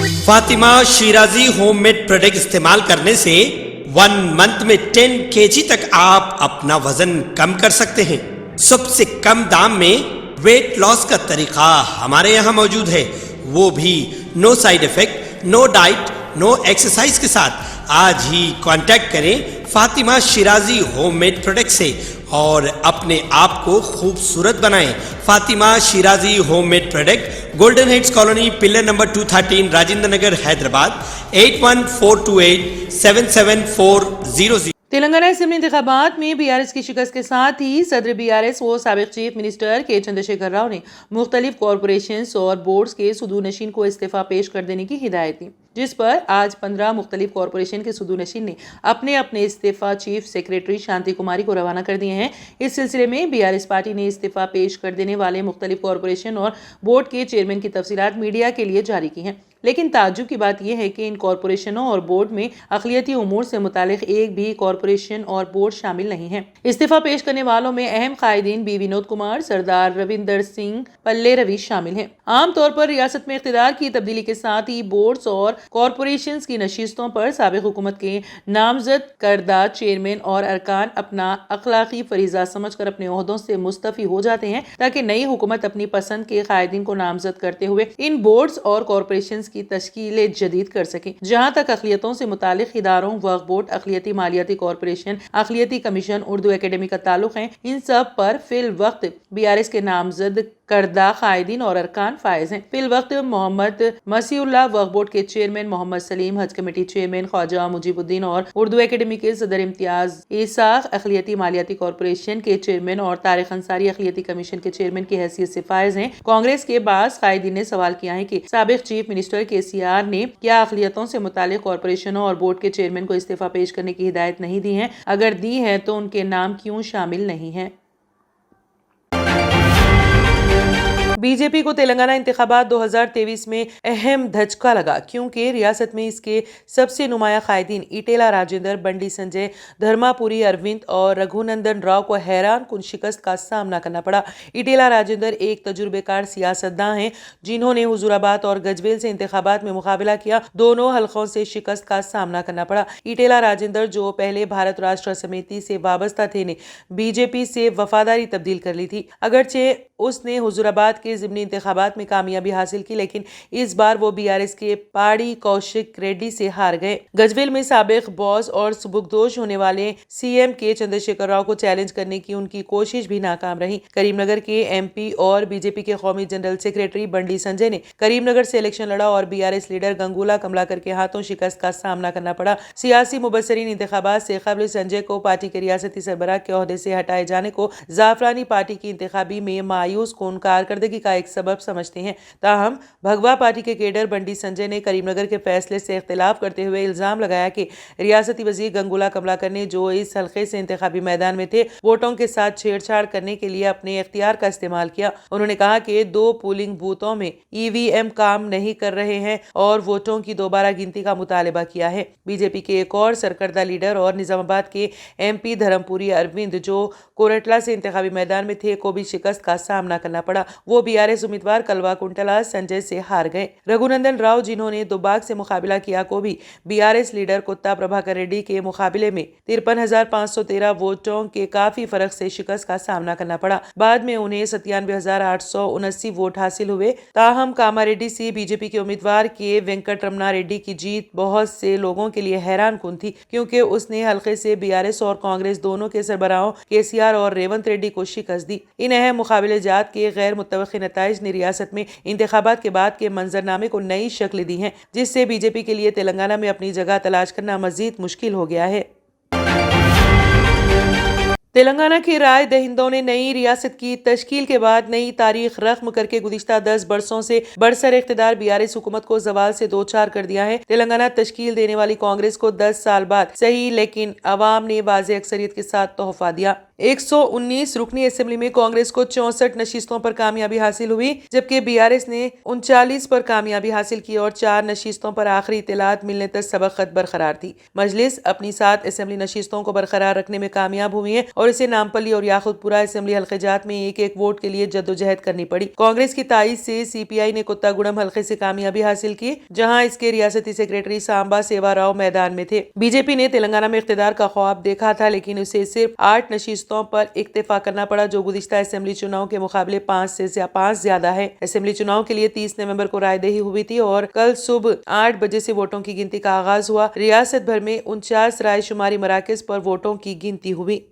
Fatima Shirazi home made product استعمال کرنے سے 1 منتھ میں 10 kg تک آپ اپنا وزن کم کر سکتے ہیں۔ سب سے کم دام میں ویٹ لاس کا طریقہ ہمارے یہاں موجود ہے، وہ بھی no side effect, no diet, no exercise کے ساتھ۔ آج ہی کانٹیکٹ کریں Fatima Shirazi home made product سے اور اپنے آپ کو خوبصورت بنائیں۔ Fatima Shirazi home made product, golden heights colony, pillar number 213، Rajendra Nagar, Hyderabad, 8142877400۔ Telangana assembly انتخابات میں بی آر ایس کی شکست کے ساتھ ہی صدر بی آر ایس و سابق چیف منسٹر کے چندرشیکھر راؤ نے مختلف کارپوریشنز اور بورڈز کے صدورنشین کو استعفی پیش کر دینے کی ہدایت دی، جس پر آج 15 مختلف کارپوریشن کے صدورنشین نے اپنے استعفی چیف سیکریٹری شانتی کماری کو روانہ کر دیے ہیں۔ اس سلسلے میں بی آر ایس پارٹی نے استعفی پیش کر دینے والے مختلف کارپوریشن اور بورڈ کے چیئرمین کی تفصیلات میڈیا کے لیے جاری کی ہیں، لیکن تعجب کی بات یہ ہے کہ ان کارپوریشنوں اور بورڈ میں اقلیتی امور سے متعلق ایک بھی کارپوریشن اور بورڈ شامل نہیں ہے۔ استعفی پیش کرنے والوں میں اہم قائدین بی ونود کمار، سردار روندر سنگھ، پلے روی شامل ہیں۔ عام طور پر ریاست میں اقتدار کی تبدیلی کے ساتھ ہی بورڈز اور کارپوریشنز کی نشستوں پر سابق حکومت کے نامزد کردہ چیئرمین اور ارکان اپنا اخلاقی فریضہ سمجھ کر اپنے عہدوں سے مستعفی ہو جاتے ہیں، تاکہ نئی حکومت اپنی پسند کے قائدین کو نامزد کرتے ہوئے ان بورڈز اور کارپوریشنز کی تشکیل جدید کر سکیں۔ جہاں تک اقلیتوں سے متعلق اداروں، وقف بورڈ، اقلیتی مالیاتی کارپوریشن، اقلیتی کمیشن، اردو اکیڈمی کا تعلق ہے، ان سب پر فی الوقت بی آر ایس کے نامزد کردہ قائدین اور ارکان فائز ہیں۔ فی الوقت محمد مسیح اللہ وقف بورڈ کے چیئرمین، محمد سلیم حج کمیٹی چیئرمین، خواجہ مجیب الدین اور اردو اکیڈمی کے صدر امتیاز ایساق اقلیتی مالیاتی کارپوریشن کے چیئرمین اور طارق انصاری اقلیتی کمیشن کے چیئرمین کی حیثیت سے فائز ہیں۔ کانگریس کے بعض قائدین نے سوال کیا ہے کہ سابق چیف منسٹر کے سی آر نے کیا اقلیتوں سے متعلق کارپوریشنوں اور بورڈ کے چیئرمین کو استعفی پیش کرنے کی ہدایت نہیں دی ہے؟ اگر دی ہے تو ان کے نام کیوں شامل نہیں ہیں؟ بی جے پی کو تلنگانہ انتخابات 2023 میں اہم دھچکا لگا، کیونکہ ریاست میں اس کے سب سے نمایاں قائدین ایٹیلا راجندر، بنڈی سنجے، دھرما پوری اروند اور رگھو نندن راؤ کو حیران کن شکست کا سامنا کرنا پڑا۔ ایٹیلا راجندر ایک تجربے کار سیاستداں ہیں جنہوں نے حضور آباد اور گجویل سے انتخابات میں مقابلہ کیا، دونوں حلقوں سے شکست کا سامنا کرنا پڑا۔ ایٹیلا راجندر، جو پہلے بھارت راشٹر سمیتی سے وابستہ تھے، نے بی جے پی سے وفاداری تبدیل کر لی تھی۔ اگرچہ اس نے حضور آباد کے ضمنی انتخابات میں کامیابی حاصل کی، لیکن اس بار وہ بی آر ایس کے پاڑی کوشک ریڈی سے ہار گئے۔ گجویل میں سابق باس اور سبکدوش ہونے والے سی ایم کے چندرشیکھر راؤ کو چیلنج کرنے کی ان کی کوشش بھی ناکام رہی۔ کریم نگر کے ایم پی اور بی جے پی کے قومی جنرل سیکریٹری بنڈی سنجے نے کریم نگر سے الیکشن لڑا اور be R S leader گنگولا Kamalakar کے ہاتھوں شکست کا سامنا کرنا پڑا۔ سیاسی مبصرین انتخابات سے قبل سنجے کو پارٹی کے ریاستی سربراہ کے عہدے سے ہٹائے جانے کو زعفرانی پارٹی کی انتخابی میں مایوس کن کارکردگی کا ایک سبب سمجھتے ہیں۔ تاہم بھگوا پارٹی کے کیڈر بنڈی سنجے نے کریم نگر کے فیصلے سے اختلاف کرتے ہوئے الزام لگایا کہ ریاستی وزیر گنگولا کملاکر نے، جو اس حلقے سے انتخابی میدان میں تھے، ووٹوں کے ساتھ چھیڑ چھاڑ کرنے کے لیے اپنے اختیار کا استعمال کیا۔ انہوں نے کہا کہ 2 پولنگ بوتھوں میں ای وی ایم کام نہیں کر رہے ہیں اور ووٹوں کی دوبارہ گنتی کا مطالبہ کیا ہے۔ بی جے پی کے ایک اور سرکردہ لیڈر اور نظام آباد کے ایم پی دھرم پوری اروند، جو کورٹلا سے انتخابی میدان میں تھے، کو بھی شکست کا سامنا کرنا پڑا۔ وہ بی آر ایس امیدوار کلوا کنٹلا سنجے سے ہار گئے۔ رگھو نندن راؤ، جنہوں نے دوباگ سے مقابلہ کیا، کو بھی بی آر ایس لیڈر کتا پربھاکر ریڈی کے مقابلے میں 53,513 ووٹوں کے کافی فرق سے شکست کا سامنا کرنا پڑا۔ بعد میں انہیں 97,879 ووٹ حاصل ہوئے۔ تاہم کاما ریڈی سے بی جے پی کے امیدوار کے وینکٹ رمنا ریڈی کی جیت بہت سے لوگوں کے لیے حیران کن تھی، کیونکہ اس نے حلقے سے بی آر ایس اور کانگریس دونوں کے سربراہوں کے سی آر اور ریونت ریڈی کو شکست دی۔ ان اہم مقابلے جات کے غیر متوقع نتائج نے ریاست میں انتخابات کے بعد کے منظرنامے کو نئی شکل دی ہے، جس سے بی جے پی کے لیے تلنگانہ میں اپنی جگہ تلاش کرنا مزید مشکل ہو گیا ہے۔ تلنگانہ کے رائے دہندوں نے نئی ریاست کی تشکیل کے بعد نئی تاریخ رقم کر کے گزشتہ 10 برسوں سے برسر اقتدار بی آر ایس حکومت کو زوال سے دوچار کر دیا ہے۔ تلنگانہ تشکیل دینے والی کانگریس کو 10 سال بعد صحیح لیکن عوام نے واضح اکثریت کے ساتھ تحفہ دیا۔ 119 रुकनी असेंबली में कांग्रेस को 64 नशीस्तों पर कामयाबी हासिल हुई, जबकि बीआरएस ने 39 पर कामयाबी हासिल की और 4 नशीस्तों पर आखिरी इत्तलात मिलने तक सबक़त बरकरार थी। मजलिस अपनी 7 असेंबली नशीस्तों को बरकरार रखने में कामयाब हुई है और इसे नामपल्ली और याकुतपुरा असेंबली हल्के जात में एक एक वोट के लिए जद्दोजहद करनी पड़ी। कांग्रेस की ताईद से सीपीआई ने कुत्तागुड़म हल्के से कामयाबी हासिल की, जहां इसके रियासती सेक्रेटरी सांबा सेवाराव मैदान में थे। बीजेपी ने तेलंगाना में इख्तिदार का ख्वाब देखा था, लेकिन उसे सिर्फ 8 नशीस्तों पर इक्तिफा करना पड़ा, जो गुज़िश्ता असेंबली चुनाव के मुकाबले 5 ज्यादा है। असेंबली चुनाव के लिए 30 नवंबर को रायदही हुई थी और कल सुबह 8 बजे से वोटों की गिनती का आगाज हुआ। रियासत भर में 49 राय शुमारी मराकज पर वोटों की गिनती हुई।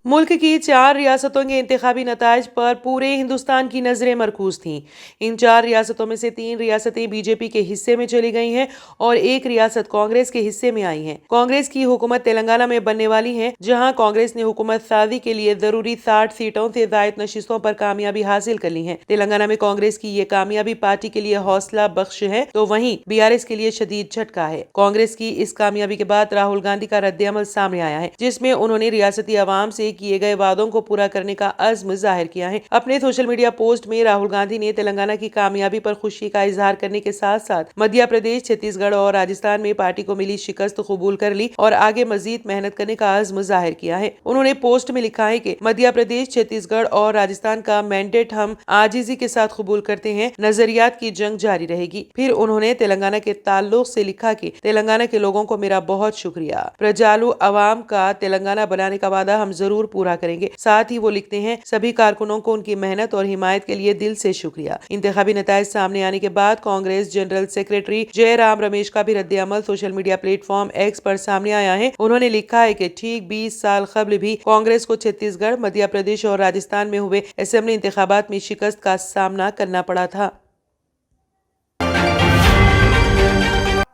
मुल्क की 4 रियासतों के इंतखाबी नताइज पर पूरे हिंदुस्तान की नजरें मरकूज थीं। इन 4 रियासतों में से 3 रियासतें बीजेपी के हिस्से में चली गई हैं और एक रियासत कांग्रेस के हिस्से में आई हैं। कांग्रेस की हुकूमत तेलंगाना में बनने वाली है, जहां कांग्रेस ने हुकूमत साजी के लिए जरूरी 60 सीटों से जायद नशिस्तों पर कामयाबी हासिल कर ली है। तेलंगाना में कांग्रेस की ये कामयाबी पार्टी के लिए हौसला बख्श है, तो वहीं बीआरएस के लिए शदीद झटका है। कांग्रेस की इस कामयाबी के बाद राहुल गांधी का रद्द-ए-अमल सामने आया है, जिसमें उन्होंने रियासती अवाम से किए गए वादों को पूरा करने का अज़्म जाहिर किया है। अपने सोशल मीडिया पोस्ट में राहुल गांधी ने तेलंगाना की कामयाबी पर खुशी का इजहार करने के साथ साथ मध्य प्रदेश, छत्तीसगढ़ और राजस्थान में पार्टी को मिली शिकस्त कबूल कर ली और आगे मजीद मेहनत करने का अज़्म जाहिर किया है। उन्होंने पोस्ट में लिखा है कि मध्य प्रदेश, छत्तीसगढ़ और राजस्थान का मैंडेट हम आजिजी के साथ कबूल करते हैं। नजरियात की जंग जारी रहेगी। फिर उन्होंने तेलंगाना के ताल्लुक से लिखा कि तेलंगाना के लोगों को मेरा बहुत शुक्रिया। प्रजालू अवाम का तेलंगाना बनाने का वादा हम जरूर पूरा करेंगे। साथ ही वो लिखते हैं, सभी कारकुनों को उनकी मेहनत और हिमायत के लिए दिल से शुक्रिया। इंतखाबी नताइज सामने आने के बाद कांग्रेस जनरल सेक्रेटरी जयराम रमेश का भी रद्द अमल सोशल मीडिया प्लेटफॉर्म एक्स पर सामने आया है। उन्होंने लिखा है कि ठीक 20 साल कबल भी कांग्रेस को छत्तीसगढ़, मध्य प्रदेश और राजस्थान में हुए असेंबली इंतखाबात में शिकस्त का सामना करना पड़ा था।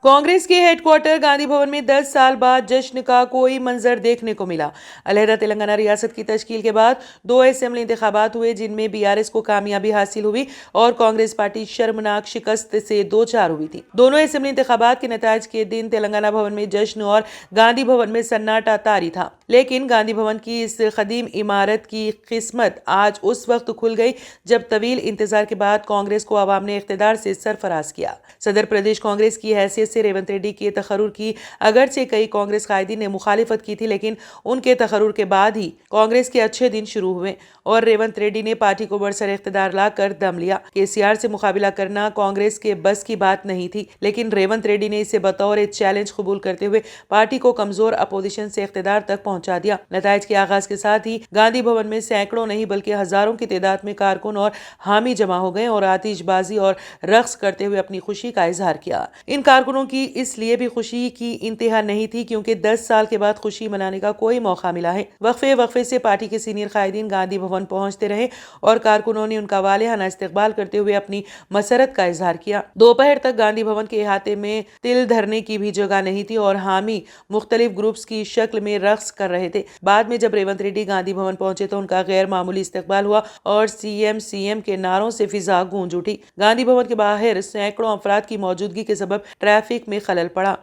कांग्रेस के हेडक्वार्टर गांधी भवन में 10 साल बाद जश्न का कोई मंजर देखने को मिला। अलहदा तेलंगाना रियासत की तश्कील के बाद 2 असेंबली इंतखाबात हुए, जिनमें बीआरएस को कामयाबी हासिल हुई और कांग्रेस पार्टी शर्मनाक शिकस्त से 2-4 हुई थी। दोनों असेंबली इंतखाबात के नताइज के दिन तेलंगाना भवन में जश्न और गांधी भवन में सन्नाटा तारी था, लेकिन गांधी भवन की इस कदीम इमारत की किस्मत आज उस वक्त खुल गई जब तवील इंतजार के बाद कांग्रेस को अवाम ने इख्तिदार से सरफराज किया। सदर प्रदेश कांग्रेस की हैसियत से रेवंत रेड्डी के तकर्रुर की अगरचे कई कांग्रेस कायदीन ने मुखालिफत की थी, लेकिन उनके तकर्रुर के बाद ही कांग्रेस के अच्छे दिन शुरू हुए और रेवंत रेड्डी ने पार्टी को बरसर इख्तिदार लाकर दम लिया। केसीआर से मुकाबला करना कांग्रेस के बस की बात नहीं थी, लेकिन रेवंत रेड्डी ने इसे बतौर एक चैलेंज कबूल करते हुए पार्टी को कमजोर अपोजिशन से इख्तिदार तक पहुंचा दिया। नताइज के आगाज के साथ ही गांधी भवन में सैकड़ों नहीं बल्कि हजारों की तादाद में कारकुन और हामी जमा हो गए और आतिशबाजी और रक्स करते हुए अपनी खुशी का इजहार किया। इन कारकुनों की इसलिए भी खुशी की इंतहा नहीं थी क्योंकि 10 साल के बाद खुशी मनाने का कोई मौका मिला है। वक्फे से पार्टी के सीनियर कायदीन गांधी भवन पहुंचते रहे और कारकुनों ने उनका वालेहाना इस्तकबाल करते हुए अपनी मसरत का इजहार किया। दोपहर तक गांधी भवन के अहाते में तिल धरने की भी जगह नहीं थी और हामी मुख्तलिफ ग्रुप्स की शक्ल में रक्स कर रहे थे। बाद में जब रेवंत रेड्डी गांधी भवन पहुंचे तो उनका गैर मामूली इस्तकबाल हुआ और सीएम के नारों से फिजा गूंज उठी। गांधी भवन के बाहर सैकड़ों अफराद की मौजूदगी के सबब ट्रैफिक में खलल पड़ा।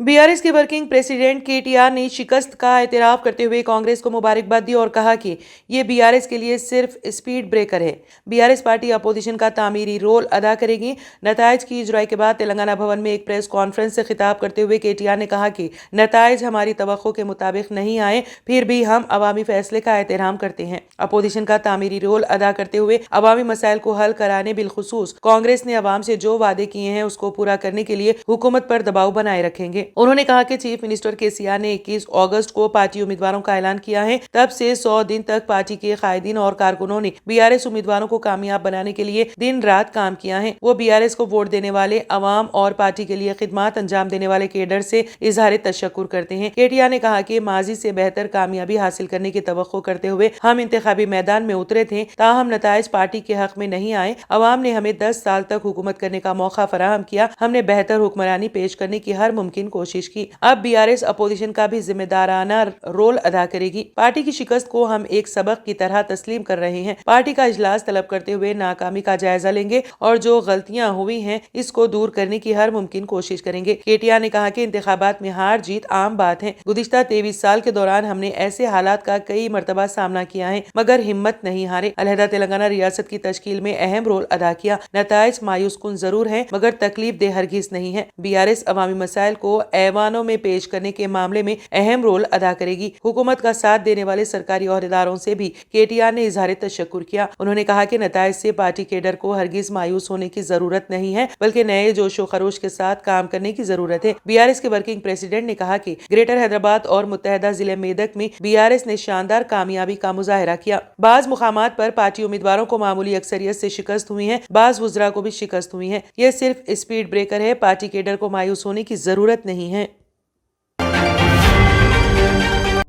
बीआरएस के वर्किंग प्रेसिडेंट केटीआर ने शिकस्त का एतराफ करते हुए कांग्रेस को मुबारकबाद दी और कहा कि ये बीआरएस के लिए सिर्फ स्पीड ब्रेकर है। बीआरएस पार्टी अपोजिशन का तामीरी रोल अदा करेगी। नताइज की इजराई के बाद तेलंगाना भवन में एक प्रेस कॉन्फ्रेंस से खिताब करते हुए केटीआर ने कहा कि नताइज हमारी तवक्को के मुताबिक नहीं आए, फिर भी हम अवामी फैसले का एहतराम करते हैं। अपोजिशन का तामीरी रोल अदा करते हुए अवामी मसाइल को हल कराने बिलखुसूस कांग्रेस ने अवाम से जो वादे किए हैं उसको पूरा करने के लिए हुकूमत पर दबाव बनाए रखेंगे। उन्होंने कहा कि चीफ मिनिस्टर केसीआर ने 21 अगस्त को पार्टी उम्मीदवारों का ऐलान किया है। तब से 100 दिन तक पार्टी के कायदीन और कारकुनों ने बीआरएस उम्मीदवारों को कामयाब बनाने के लिए दिन रात काम किया है। वो बीआरएस को वोट देने वाले अवाम और पार्टी के लिए खिदमत अंजाम देने वाले केडर से इजहार तशक्कुर करते हैं। केटीआर ने कहा कि माजी से बेहतर कामयाबी हासिल करने की तवक्को करते हुए हम इंतखाबी मैदान में उतरे थे, ताहम नताइज पार्टी के हक में नहीं आए। अवाम ने हमें 10 साल तक हुकूमत करने का मौका फराहम किया। हमने बेहतर हुक्मरानी पेश करने की हर मुमकिन कोशिश की। अब बीआरएस अपोजिशन का भी जिम्मेदाराना रोल अदा करेगी। पार्टी की शिकस्त को हम एक सबक की तरह तस्लीम कर रहे हैं। पार्टी का इजलास तलब करते हुए नाकामी का जायजा लेंगे और जो गलतियां हुई हैं इसको दूर करने की हर मुमकिन कोशिश करेंगे। केटीआर ने कहा कि इंतखाबात में हार जीत आम बात है। गुज़िश्ता 23 साल के दौरान हमने ऐसे हालात का कई मरतबा सामना किया है, मगर हिम्मत नहीं हारे। अलहदा तेलंगाना रियासत की तश्कील में अहम रोल अदा किया। नताइज मायूस कुन जरूर है, मगर तकलीफ दे हरगिज नहीं है। बीआरएस अवामी मसाइल को ऐवानों में पेश करने के मामले में अहम रोल अदा करेगी। हुकूमत का साथ देने वाले सरकारी ओहदेदारों से भी केटीआर ने इजहार तशक्कुर किया। उन्होंने कहा कि नताइज से पार्टी केडर को हरगिज मायूस होने की जरूरत नहीं है, बल्कि नए जोशो खरोश के साथ काम करने की जरूरत है। बीआरएस के वर्किंग प्रेसिडेंट ने कहा कि ग्रेटर हैदराबाद और मुत्तहदा जिले मेदक में बीआरएस ने शानदार कामयाबी का मुजाहरा किया। बाज मुकामात पर पार्टी उम्मीदवारों को मामूली अक्सरियत से शिकस्त हुई है, बाज वुज़रा को भी शिकस्त हुई है। यह सिर्फ स्पीड ब्रेकर है। पार्टी केडर को मायूस होने की जरूरत नहीं है।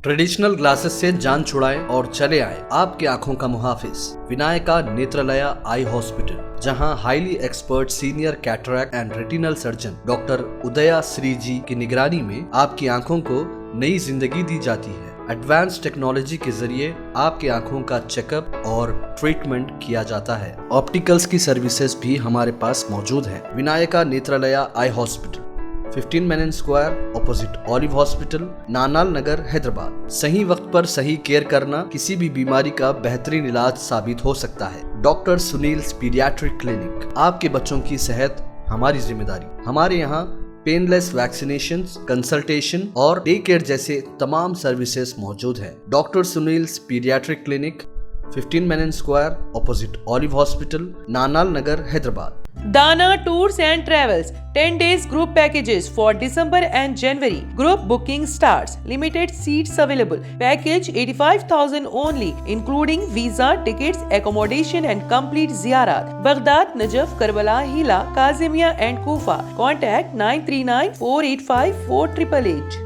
ट्रेडिशनल ग्लासेस से जान छुड़ाएं और चले आए आपकी आंखों का मुहाफिज विनायका नेत्रालया आई हॉस्पिटल, जहां highly expert senior cataract and retinal surgeon doctor उदया श्री जी की निगरानी में आपकी आंखों को नई जिंदगी दी जाती है। एडवांस टेक्नोलॉजी के जरिए आपकी आंखों का चेकअप और ट्रीटमेंट किया जाता है। ऑप्टिकल्स की सर्विसेज भी हमारे पास मौजूद है। Vinayaka Netralaya eye hospital, 15 Menon square, opposite olive hospital, Nanal Nagar, Hyderabad. सही वक्त पर सही केयर करना किसी भी बीमारी का बेहतरीन इलाज साबित हो सकता है। डॉक्टर सुनील पीडियाट्रिक क्लिनिक, आपके बच्चों की सेहत हमारी जिम्मेदारी। हमारे यहाँ पेनलेस वैक्सीनेशन, कंसल्टेशन और डे केयर जैसे तमाम सर्विसेज मौजूद है। Doctor Sunil paediatric clinic, 15 Menon square, opposite olive hospital, Nanal Nagar, Hyderabad. Dana Tours and Travels 10 days group packages for December and January. Group booking starts. Limited seats available. Package 85,000 only, including visa, tickets, accommodation and complete ziyarat. Baghdad, Najaf, Karbala, Hila, Kazimia and Kufa. Contact 939-485-4888.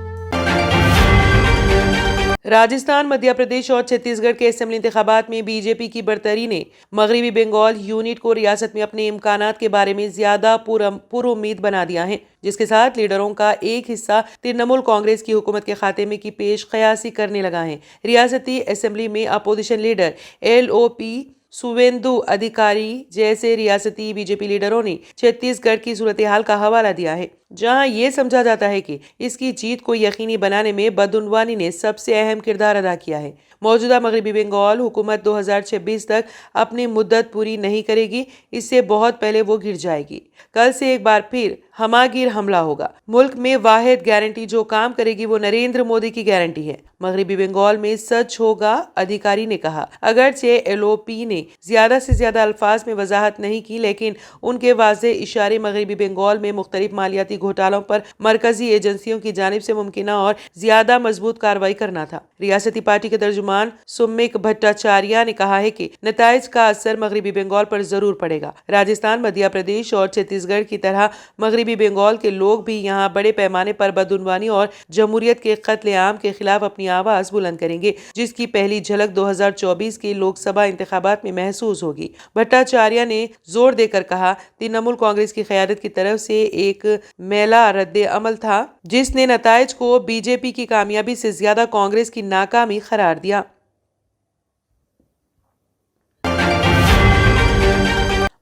Rajasthan, Madhya Pradesh और छत्तीसगढ़ के assembly इंतखाबात में BJP की बरतरी ने मगरबी Bengal unit को रियासत में अपने इम्कानात के बारे में ज्यादा पुरुम्मीद बना दिया है, जिसके साथ लीडरों का एक हिस्सा तृणमूल कांग्रेस की हुकूमत के खात्मे की पेश क़यासी करने लगा है। रियासती असेंबली में अपोजिशन लीडर LOP सुवेंदु अधिकारी जैसे रियासती बीजेपी लीडरों ने छत्तीसगढ़ की सूरत हाल का हवाला दिया है, जहां ये समझा जाता है कि इसकी जीत को यकीनी बनाने में बदउनवानी ने सबसे अहम किरदार अदा किया है। मौजूदा मगरबी बंगाल हुकूमत 2026 तक अपनी मुद्दत पूरी नहीं करेगी, इससे बहुत पहले वो गिर जाएगी। कल से एक बार फिर हमागिर हमला होगा। मुल्क में वाहिद गारंटी जो काम करेगी वो नरेंद्र मोदी की गारंटी है। मगरबी बंगाल में सच होगा, अधिकारी ने कहा। अगरचे LOP ने ज्यादा से ज्यादा अल्फाज में वजाहत नहीं की, लेकिन उनके वाज़े इशारे मगरबी बंगाल में मुख्तलिफ मालियाती घोटालों पर मरकजी एजेंसियों की जानिब से मुमकिना और ज्यादा मजबूत कार्रवाई करना था। रियासती पार्टी के तर्जुमान सुमिक भट्टाचार्य ने कहा है कि नताइज का असर मगरबी बंगाल पर जरूर पड़ेगा। राजस्थान, मध्य प्रदेश और छत्तीसगढ़ की तरह मगरबी बंगाल के लोग भी यहाँ बड़े पैमाने पर बदउनवानी और जमहूरियत के कत्लेआम के खिलाफ अपनी आवाज बुलंद करेंगे, जिसकी पहली झलक 2024 के लोकसभा इंतखाबात में महसूस होगी। भट्टाचार्य ने जोर देकर कहा, तृणमूल कांग्रेस की क़यादत की तरफ से एक मेला रद्द अमल था, जिसने नताइज को बीजेपी की कामयाबी से ज्यादा कांग्रेस की नाकामी करार दिया।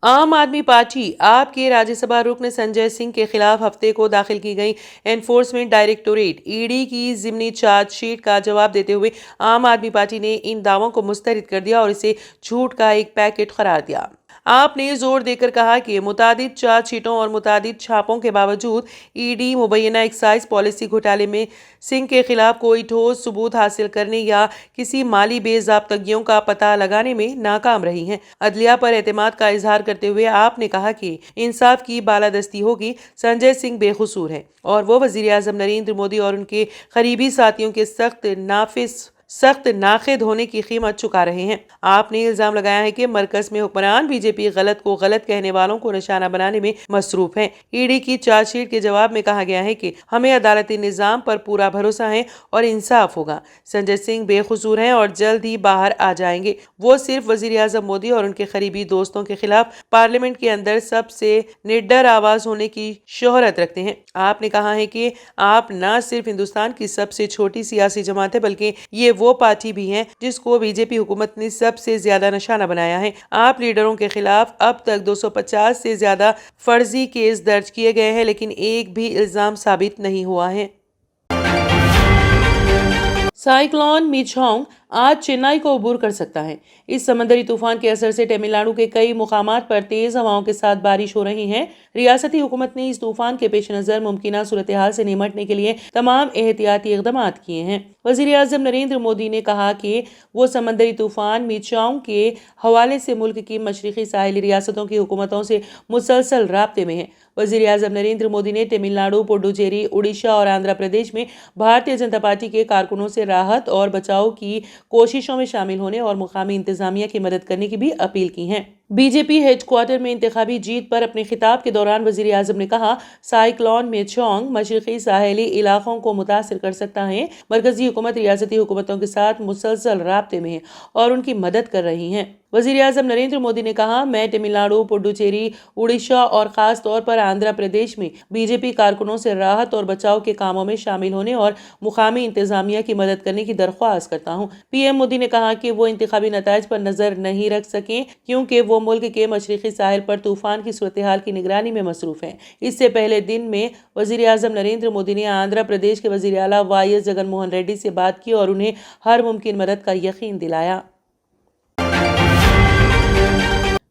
आम आदमी पार्टी आप के राज्यसभा रुकन संजय सिंह के खिलाफ हफ्ते को दाखिल की गई एनफोर्समेंट डायरेक्टोरेट ED की ज़िमनी चार्जशीट का जवाब देते हुए आम आदमी पार्टी ने इन दावों को मुस्तरद कर दिया और इसे झूठ का एक पैकेट करार दिया। आपने जोर देकर कहा कि मुतादिद चार्जशीटों और मुतादिद छापों के बावजूद ED मुबैना एक्साइज पॉलिसी घोटाले में सिंह के खिलाफ कोई ठोस सबूत हासिल करने या किसी माली बेज़ाब्तगियों का पता लगाने में नाकाम रही है। अदलिया पर एतमाद का इजहार करते हुए आपने कहा कि इंसाफ की बालादस्ती होगी। संजय सिंह बेकसूर है और वो वज़ीर आज़म नरेंद्र मोदी और उनके करीबी साथियों के सख्त नाफिस सख्त नाखिद होने की कीमत चुका रहे हैं। आपने इल्जाम लगाया है कि मरकज में हुक्मरान बीजेपी गलत को गलत कहने वालों को निशाना बनाने में मसरूफ है। ईडी की चार्जशीट के जवाब में कहा गया है कि हमें अदालती निजाम पर पूरा भरोसा है और इंसाफ होगा। संजय सिंह बेकसूर हैं और जल्द ही बाहर आ जाएंगे। वो सिर्फ वजीर आजम मोदी और उनके करीबी दोस्तों के खिलाफ पार्लियामेंट के अंदर सबसे निडर आवाज होने की शोहरत रखते हैं। आपने कहा है कि आप न सिर्फ हिंदुस्तान की सबसे छोटी सियासी जमात है बल्कि ये वो पार्टी भी है जिसको बीजेपी हुकूमत ने सबसे ज्यादा निशाना बनाया है। आप लीडरों के खिलाफ अब तक 250 से ज्यादा फर्जी केस दर्ज किए गए हैं, लेकिन एक भी इल्जाम साबित नहीं हुआ है। साइक्लोन मिचोंग आज चेन्नई को अबूर कर सकता है। इस समंदरी तूफान के असर से तमिलनाडु के कई मुकामात पर तेज हवाओं के साथ बारिश हो रही है। रियासती हुकूमत ने इस तूफान के पेश नजर मुमकिना सूरत हाल से निमटने के लिए तमाम एहतियाती इक़दाम किए हैं। वज़ीर आज़म नरेंद्र मोदी ने कहा कि वो समंदरी तूफान मिचोंग के हवाले से मुल्क की मशरक़ी साहिली रियासतों की हुकूमतों से मुसलसल राब्ते में है। वज़ीर आज़म नरेंद्र मोदी ने तमिलनाडु, पुडुचेरी, उड़ीसा और आंध्र प्रदेश में भारतीय जनता पार्टी के कारकुनों से राहत और बचाव की कोशिशों में शामिल होने और मुकामी इंतजामिया की मदद करने की भी अपील की है। बीजेपी हेडक्वार्टर में इंतखाबी जीत पर अपने खिताब के दौरान वज़ीर आज़म ने कहा, साइक्लोन मिचोंग मशरक़ी साहिली इलाकों को मुतासिर कर सकता है। मरकजी हुकूमत रियासती हुकूमतों के साथ मुसलसल राब्ते में है और उनकी मदद कर रही है। वज़ीर आज़म नरेंद्र मोदी ने कहा, मैं तमिलनाडु, पुडुचेरी, उड़ीसा और ख़ास तौर पर आंध्र प्रदेश में बीजेपी कारकुनों से राहत और बचाव के कामों में शामिल होने और मुकामी इंतजामिया की मदद करने की दरख्वास्त करता हूँ। पीएम मोदी ने कहा कि वो इंतखाबी नताइज पर नजर नहीं रख सके क्योंकि वो मुल्क के मशरक़ी साहिल पर तूफान की सूरत हाल की निगरानी में मसरूफ हैं। इससे पहले दिन में वज़ीर आज़म नरेंद्र मोदी ने आंध्र प्रदेश के वज़ीर आला वाई एस जगनमोहन रेड्डी से बात की और उन्हें हर मुमकिन मदद का यकीन दिलाया।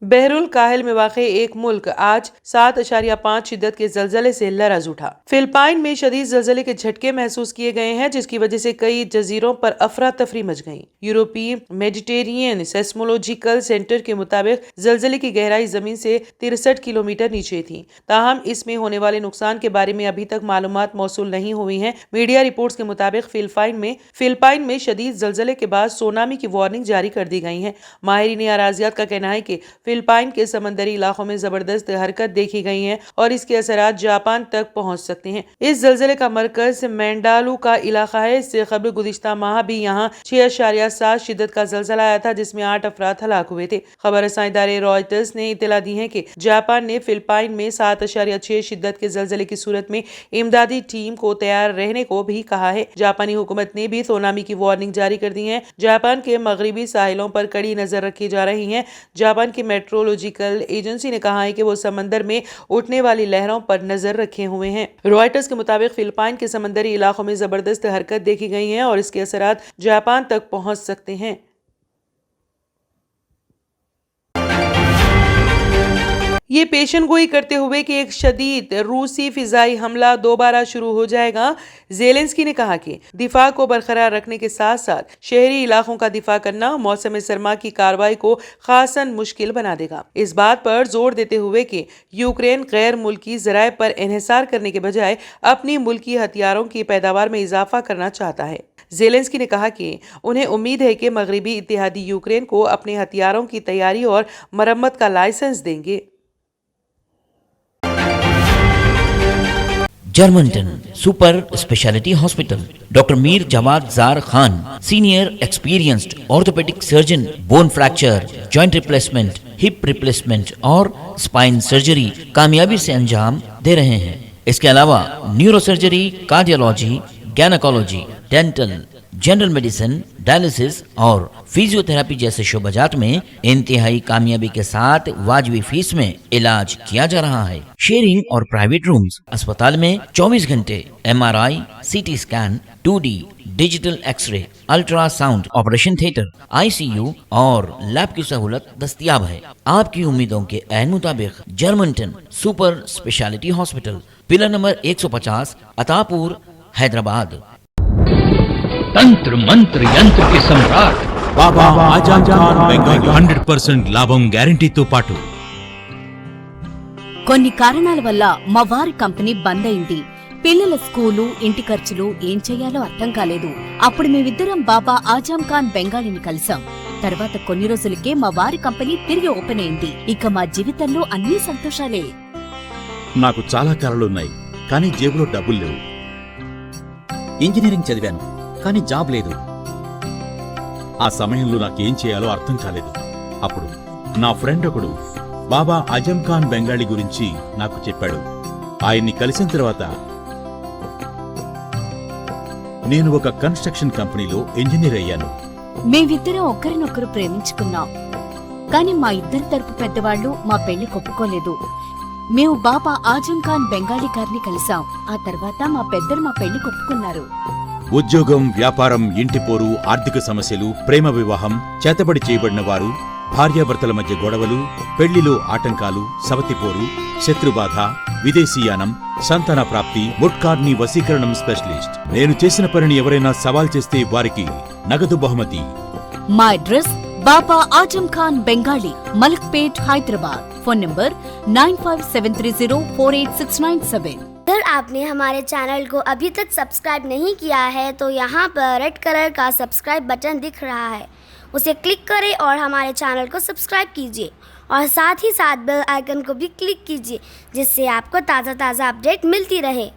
बहरुल काहिल में वाक़ एक मुल्क आज 7.5 शिद्दत के ज़लज़ले से लरज़ उठा। फिलिपाइन में शदीद ज़लज़ले के झटके महसूस किए गए हैं, जिसकी वजह से कई जजीरों पर अफरा तफरी मच गई। यूरोपीय मेडिटेरियन सेस्मोलॉजिकल सेंटर के मुताबिक ज़लज़ले की गहराई जमीन से 63 किलोमीटर नीचे थी। ताहम इसमें होने वाले नुकसान के बारे में अभी तक मालूमात मौसूल नहीं हुई हैं। मीडिया रिपोर्ट्स के मुताबिक फिलिपाइन में शदीद ज़लज़ले के बाद सुनामी की वार्निंग जारी कर दी गई है। माहिरीन अराज़ियात का कहना है कि फिलिपाइन के समंदरी इलाकों में जबरदस्त हरकत देखी गई है और इसके असरात जापान तक पहुंच सकते हैं। इस ज़लज़ले का मरकज मेंडालू का इलाका है। इससे कबल गुज़िश्ता माह भी यहाँ 6.7 शिद्दत का ज़लज़ला आया था, जिसमें 8 अफराद हलाक हुए थे। खबर रसां इदारे रॉयटर्स ने इत्तला दी है कि जापान ने फिलिपाइन में 7.6 शिद्दत के ज़लज़ले की सूरत में इमदादी टीम को तैयार रहने को भी कहा है। जापानी हुकूमत ने भी सुनामी की वार्निंग जारी कर दी है। जापान के मगरबी साहिलों पर कड़ी नजर रखी जा रही है। जापान की मेट्रोलॉजिकल एजेंसी ने कहा है कि वो समंदर में उठने वाली लहरों पर नजर रखे हुए हैं। रॉयटर्स के मुताबिक फिलिपाइन के समंदरी इलाकों में जबरदस्त हरकत देखी गई है और इसके असरात जापान तक पहुंच सकते हैं। ये पेशन गोई करते हुए कि एक शदीद रूसी फिजाई हमला दोबारा शुरू हो जाएगा, ज़ेलेंस्की ने कहा कि दिफा को बरकरार रखने के साथ साथ शहरी इलाकों का दिफा करना मौसम सरमा की कार्रवाई को खासन मुश्किल बना देगा। इस बात पर जोर देते हुए कि यूक्रेन गैर मुल्की ज़राए पर इन्हिसार करने के बजाय अपनी मुल्की हथियारों की पैदावार में इजाफा करना चाहता है। ज़ेलेंस्की ने कहा कि उन्हें उम्मीद है कि मगरबी इत्तेहादी यूक्रेन को अपने हथियारों की तैयारी और मरम्मत का लाइसेंस देंगे। Germanten super speciality hospital, doctor Mir Jawad Zar Khan, senior experienced orthopaedic surgeon, bone fracture, joint replacement, hip replacement और स्पाइन सर्जरी कामयाबी से अंजाम दे रहे हैं। इसके अलावा neuro surgery, cardiology, gynaecology, dental, general medicine, dialysis और फिजियोथेरेपी जैसे शोबाजात में इंतहाई कामयाबी के साथ वाजबी फीस में इलाज किया जा रहा है। शेयरिंग और प्राइवेट रूम्स, अस्पताल में 24 घंटे MRI, CT scan, 2D digital X ray, ultrasound, operation theatre, ICU और लैब की सहूलत दस्तयाब है। आपकी उम्मीदों के ऐन मुताबिक Germanten super speciality hospital, pillar number 150, Attapur, Hyderabad. तंत्र मंत्र यंत्र के सम्राट బాబా ఆజాద్ ఖాన్ బెంగాలీ 100% లాభం గ్యారంటీతో పాటు. కొన్ని కారణాల వల్ల మా వారి కంపెనీ బంద్ అయింది. పిల్లల స్కూలు, ఇంటి ఖర్చులు ఏం చెయ్యాలో అర్థం కాలేదు. అప్పుడు మేమిద్దరం బాబా ఆజం ఖాన్ బెంగాలీని కలిసాం. తర్వాత కొన్ని రోజులకే మా వారి కంపెనీ తిరిగి ఓపెన్ అయింది. ఇక మా జీవితంలో అన్ని సంతోషాలే. నాకు చాలా కలలున్నాయి, కానీ జేబులో డబ్బులు లేవు. ఇంజనీరింగ్ చదివాను, కానీ జాబ్ లేదు. ఆ సమయంలో నాకేం చేయాలో అర్థం కాలేదు. అప్పుడు నా ఫ్రెండ్ ఒకడు బాబా అజం ఖాన్ బెంగాలీ గురించి నాకు చెప్పాడు. ఆయన్ని కలిసిన తర్వాత నేను ఒక కన్స్ట్రక్షన్ కంపెనీలో ఇంజనీర్ అయ్యాను. మేమిద్దరం ఒకరినొకరు ప్రేమించుకున్నాం. కాని మా ఇద్దరి తరపు పెద్దవాళ్లు మా పెళ్లి ఒప్పుకోలేదు. మేము బాబా ఆజం ఖాన్ బెంగాలీ గారిని కలిసాం. ఆ తర్వాత మా పెద్దలు మా పెళ్లి ఒప్పుకున్నారు. ఉద్యోగం, వ్యాపారం, ఇంటిపోరు, ఆర్థిక సమస్యలు, ప్రేమ వివాహం, చేతబడి చేయబడిన వారు, భార్యాభర్తల మధ్య గొడవలు, పెళ్లిలో ఆటంకాలు, సవతిపోరు, శత్రుబాధ, విదేశీయానం, సంతాన ప్రాప్తి, ముట్కార్ని వశీకరణం స్పెషలిస్ట్. నేను చేసిన పనిని ఎవరైనా సవాల్ చేస్తే వారికి నగదు బహుమతి. మా address Baba Azam Khan Bengali, Malakpet, Hyderabad. Phone number 9573048697। अगर आपने हमारे चैनल को अभी तक सब्सक्राइब नहीं किया है तो यहाँ पर रेड कलर का सब्सक्राइब बटन दिख रहा है, उसे क्लिक करें और हमारे चैनल को सब्सक्राइब कीजिए और साथ ही साथ बेल आइकन को भी क्लिक कीजिए, जिससे आपको ताज़ा अपडेट मिलती रहे।